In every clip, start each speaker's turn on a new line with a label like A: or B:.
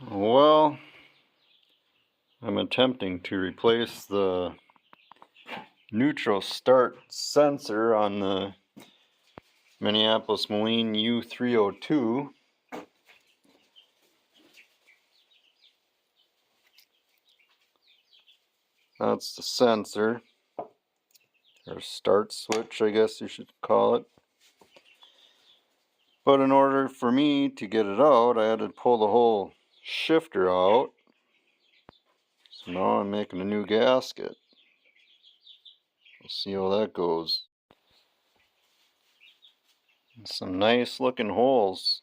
A: Well, I'm attempting to replace the neutral start sensor on the Minneapolis Moline U302. That's the sensor, or start switch, I guess you should call it. But in order for me to get it out, I had to pull the whole shifter out. So now I'm making a new gasket. We'll see how that goes. Some nice looking holes.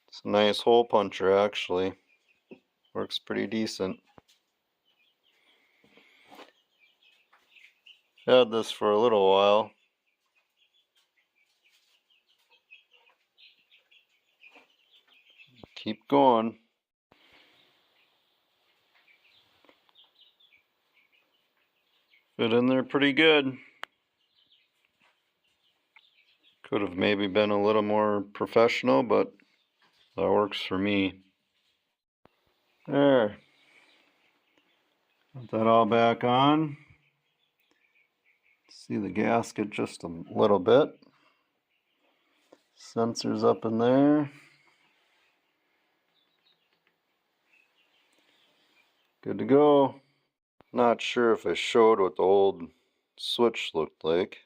A: It's a nice hole puncher actually. Works pretty decent. Had this for a little while. Keep going. Fit in there pretty good. Could have maybe been a little more professional, but that works for me. There. Put that all back on. See the gasket just a little bit. Sensors up in there. Good to go. Not sure if I showed what the old switch looked like.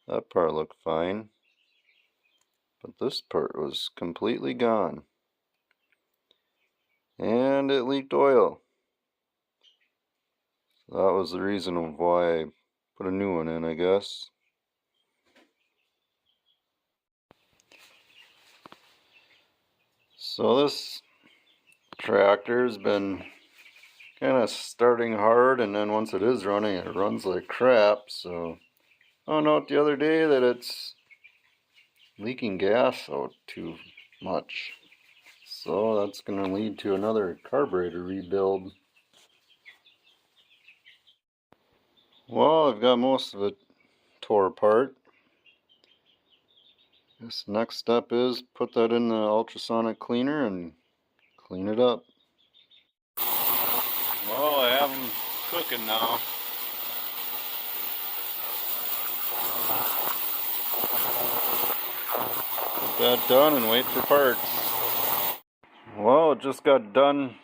A: That part looked fine. But this part was completely gone. And it leaked oil. So that was the reason why I put a new one in, I guess. So this tractor's been kind of starting hard, and then once it is running, it runs like crap. So I found out the other day that it's leaking gas out too much. So that's going to lead to another carburetor rebuild. Well, I've got most of it tore apart. This next step is put that in the ultrasonic cleaner and clean it up. Well, I have them cooking now. Get that done and wait for parts. Well, it just got done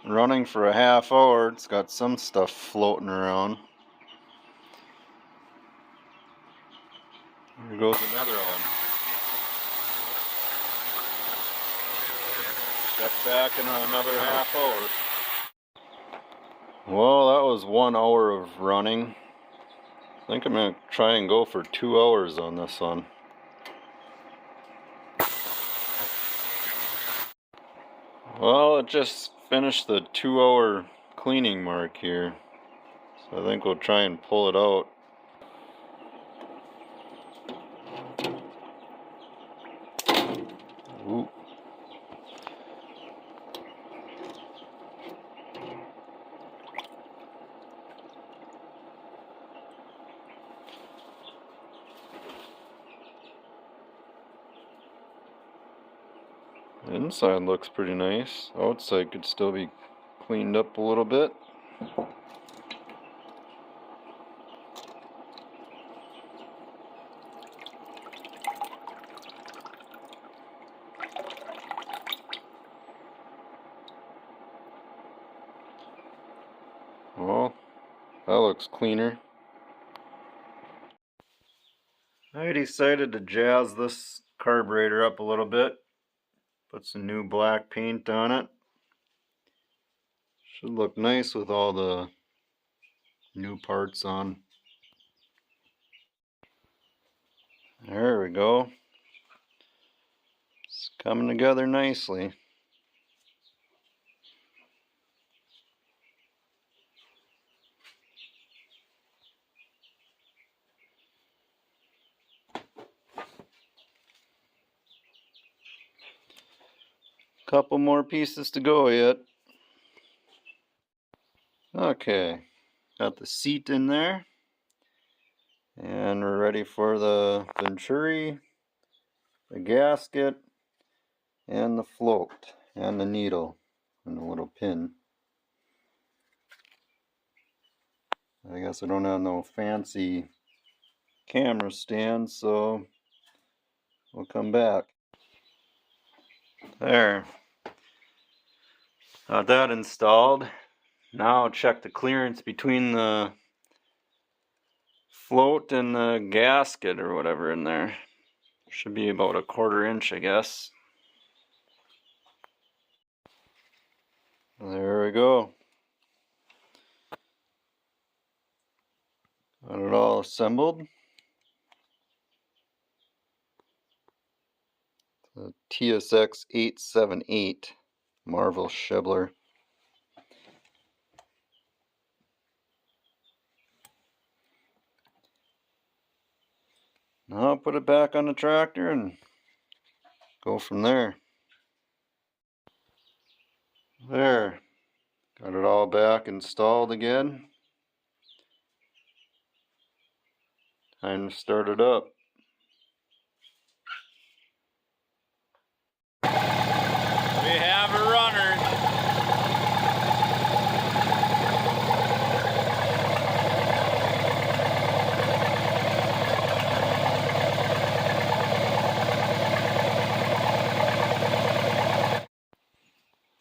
A: running for a half hour. It's got some stuff floating around. Here goes another one. Check back in another half hour. Well, that was 1 hour of running. I think I'm going to try and go for 2 hours on this one. Well, it just finished the 2 hour cleaning mark here. So I think we'll try and pull it out. Ooh. The inside looks pretty nice. Outside could still be cleaned up a little bit. Well, that looks cleaner. I decided to jazz this carburetor up a little bit. Put some new black paint on it. Should look nice with all the new parts on. There we go. It's coming together nicely. Couple more pieces to go yet. Okay, got the seat in there. And we're ready for the venturi, the gasket, and the float, and the needle, and the little pin. I guess I don't have no fancy camera stand, so we'll come back. There. Got that installed. Now check the clearance between the float and the gasket or whatever in there. Should be about 1/4 inch, I guess. There we go. Got it all assembled. The TSX 878 Marvel Shebler. Now I'll put it back on the tractor and go from there. There. Got it all back installed again. Time to start it up. We have a runner.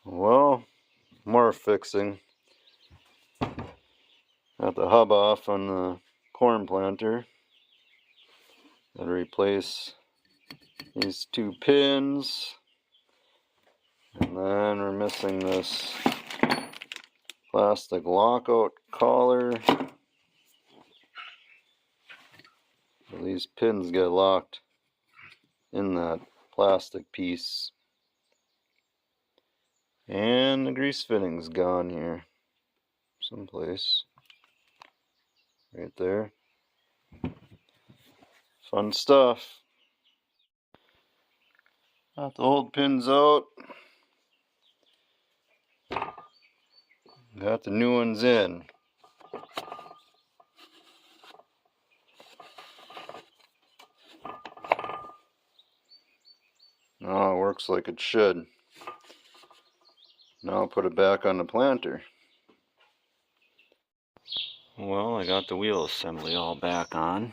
A: Well, more fixing. Got the hub off on the corn planter. Gotta replace these 2 pins. And then we're missing this plastic lockout collar. These pins get locked in that plastic piece. And the grease fitting's gone here someplace. Right there. Fun stuff. Got the old pins out. Got the new ones in. Now it works like it should. Now I'll put it back on the planter. Well, I got the wheel assembly all back on.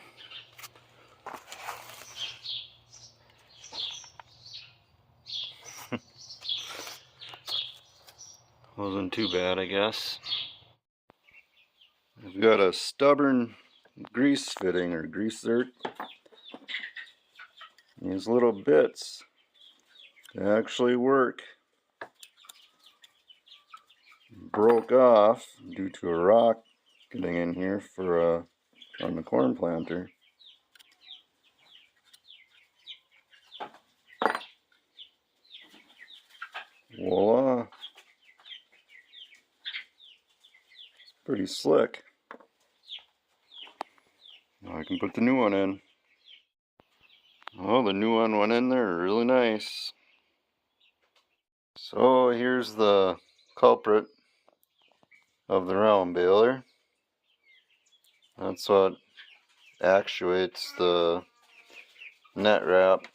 A: Wasn't too bad, I guess. I've got a stubborn grease fitting or grease zert. These little bits actually work. Broke off due to a rock getting in here for on the corn planter. Voila! It's pretty slick. Now I can put the new one in. Oh, the new one went in there really nice. So here's the culprit of the round baler. That's what actuates the net wrap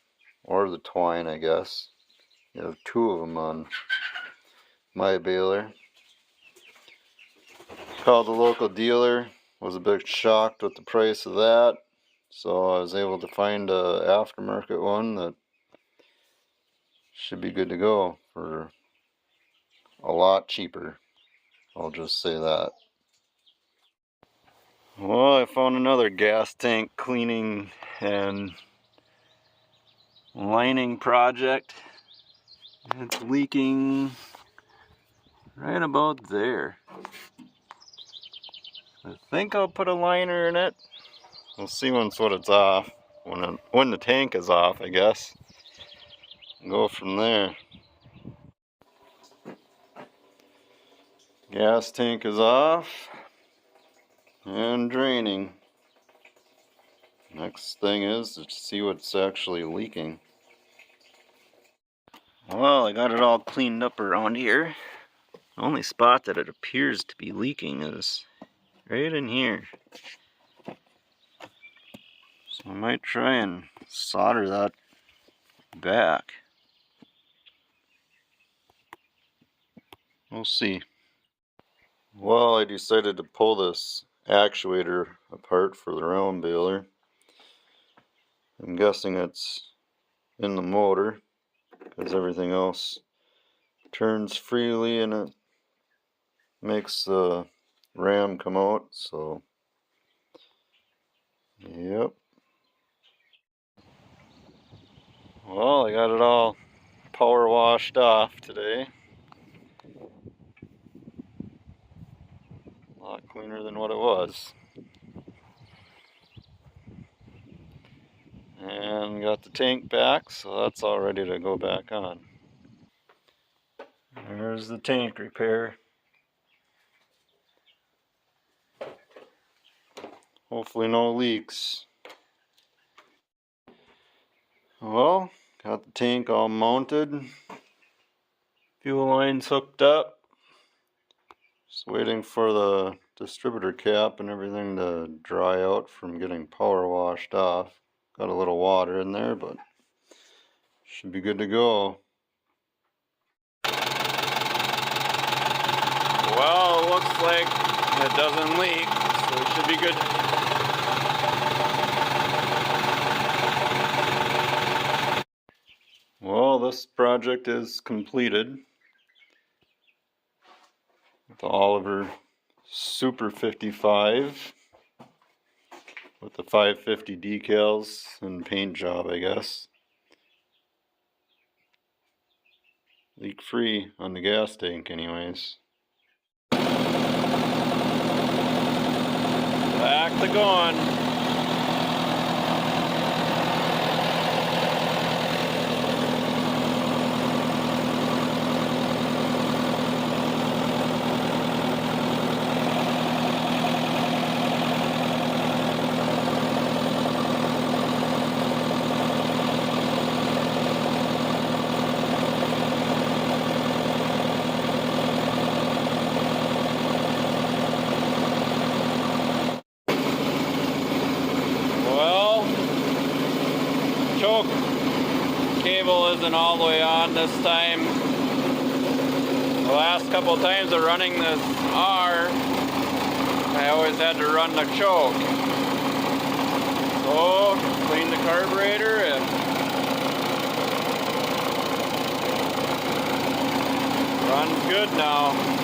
A: or the twine, I guess. You have 2 of them on my baler. Called the local dealer, was a bit shocked with the price of that, so I was able to find a aftermarket one that should be good to go for a lot cheaper. I'll just say that. Well, I found another gas tank cleaning and lining project. It's leaking right about there. I think I'll put a liner in it. We'll see once it's off. When the tank is off, I guess. Go from there. Gas tank is off and draining. Next thing is to see what's actually leaking. Well, I got it all cleaned up around here. The only spot that it appears to be leaking is right in here. I might try and solder that back. We'll see. Well, I decided to pull this actuator apart for the round baler. I'm guessing it's in the motor because everything else turns freely and it makes the ram come out. So, yep. Well, I got it all power washed off today. A lot cleaner than what it was. And got the tank back, so that's all ready to go back on. There's the tank repair. Hopefully no leaks. Well, got the tank all mounted. Fuel lines hooked up. Just waiting for the distributor cap and everything to dry out from getting power washed off. Got a little water in there, but should be good to go. Well, it looks like it doesn't leak, so it should be good. Well, this project is completed. The Oliver Super 55 with the 550 decals and paint job, I guess. Leak free on the gas tank anyways. Back to going. Choke cable isn't all the way on this time. The last couple of times of running this R, I always had to run the choke. So, clean the carburetor and runs good now.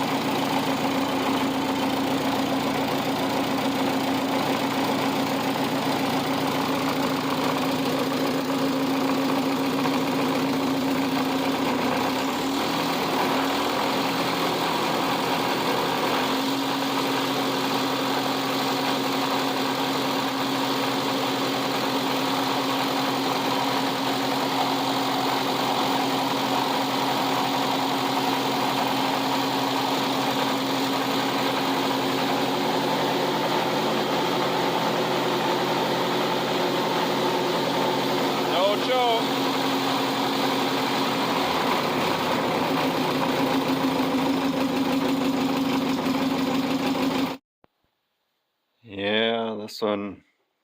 A: Yeah, this one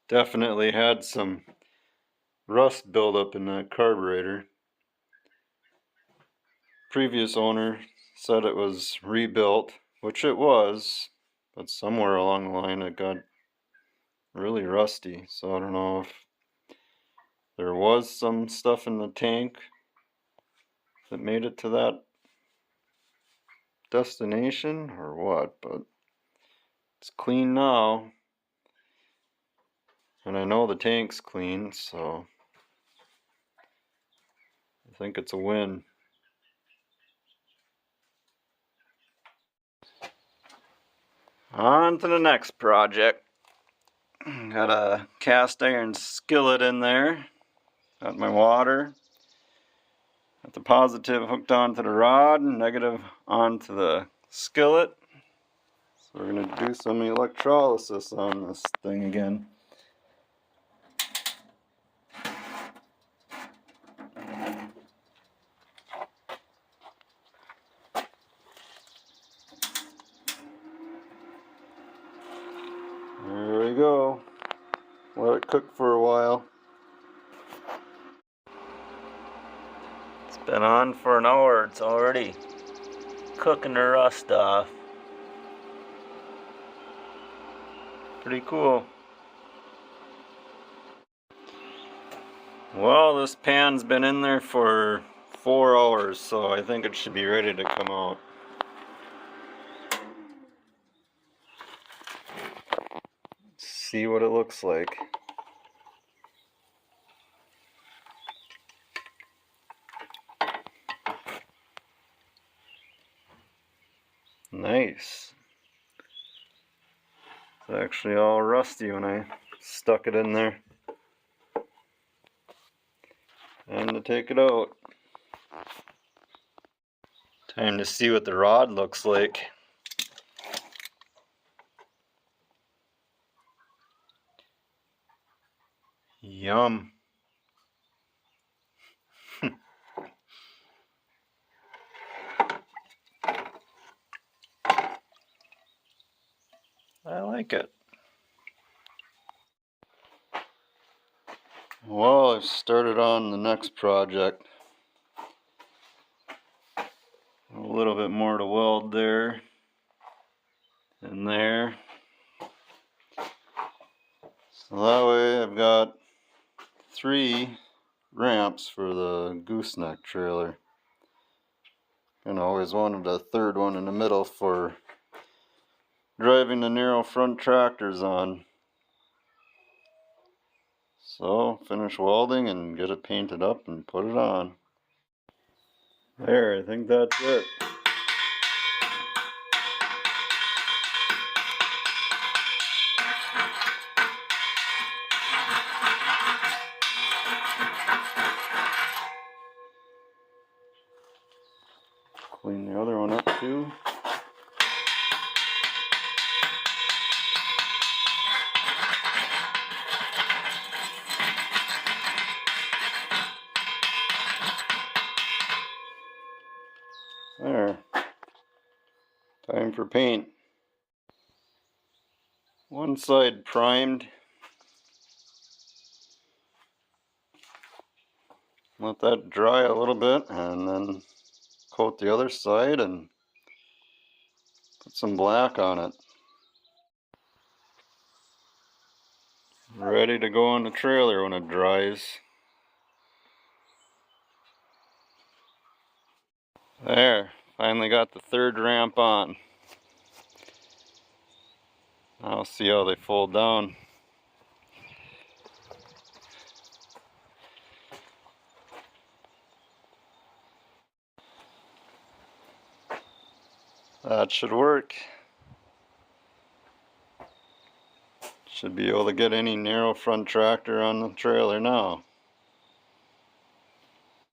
A: definitely had some rust buildup in that carburetor. Previous owner said it was rebuilt, which it was, but somewhere along the line it got really rusty. So I don't know if there was some stuff in the tank that made it to that destination or what, but it's clean now. And I know the tank's clean, so I think it's a win. On to the next project. Got a cast iron skillet in there. Got my water. Got the positive hooked onto the rod, negative onto the skillet. So we're going to do some electrolysis on this thing again. There we go. Let it cook for a while. It's been on for an hour. It's already cooking the rust off. Pretty cool. Well, this pan's been in there for 4 hours, so I think it should be ready to come out. Let's see what it looks like. Nice. It's actually all rusty when I stuck it in there. Time to take it out. Time to see what the rod looks like. Yum. I like it. Well, I've started on the next project. A little bit more to weld there and there. So that way I've got 3 ramps for the gooseneck trailer. And I always wanted a third one in the middle for driving the narrow front tractors on. So finish welding and get it painted up and put it on. There, I think that's it. Clean the other one up too. There. Time for paint. One side primed. Let that dry a little bit and then coat the other side and put some black on it. Ready to go on the trailer when it dries. There, finally got the third ramp on. I'll see how they fold down. That should work. Should be able to get any narrow front tractor on the trailer now.